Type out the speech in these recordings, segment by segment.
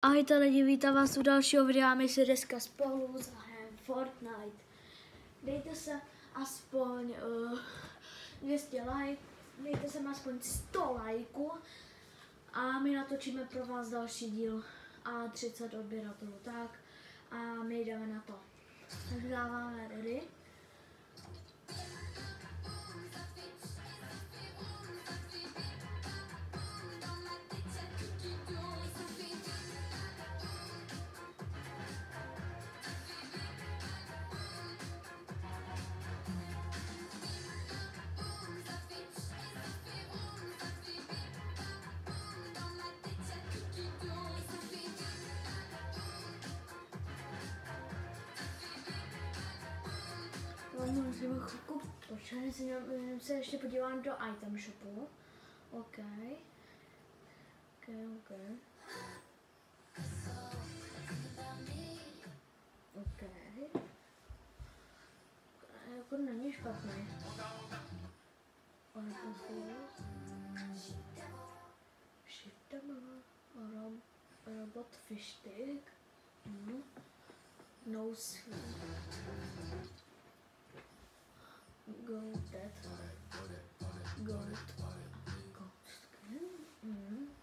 Ahojte lidi, vítám vás u dalšího videa, my si dneska spolu zahrajeme Fortnite. Dejte se aspoň 200 like, dejte se aspoň 100 lajků a my natočíme pro vás další díl a 30 odběratelů, tak a my jdeme na to. Tak dáváme ready. Musíme chvilku počkat, se ještě podívám do item shopu. OK. Jako není špatný. Robot fish stick. No sweet. Gold dead. Gold skin.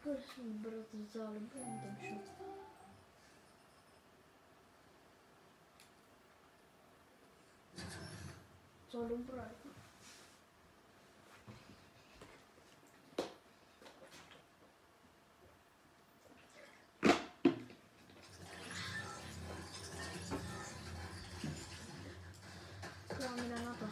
Prosím, brát zálibem ten shop. Co dobré. Dáme na to.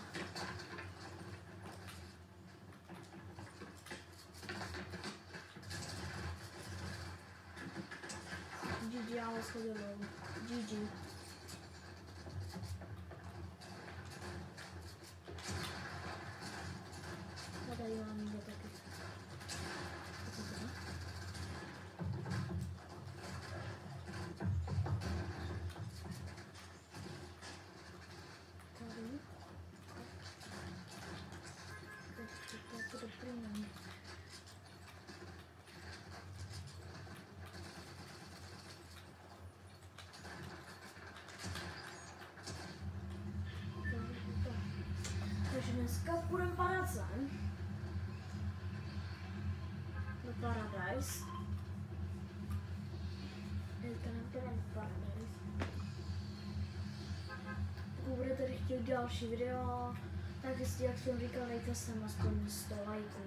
GG, já ho schodil. GG. A tady mám někde taky. Tady. To dobrý není. Takže dneska půjdeme padat sem. Do Paradise. Dneska nepůjdeme do Paradise. Pokud budete chtít další video, tak jestli, jak jsem říkal, dejte sem aspoň 100 lajků.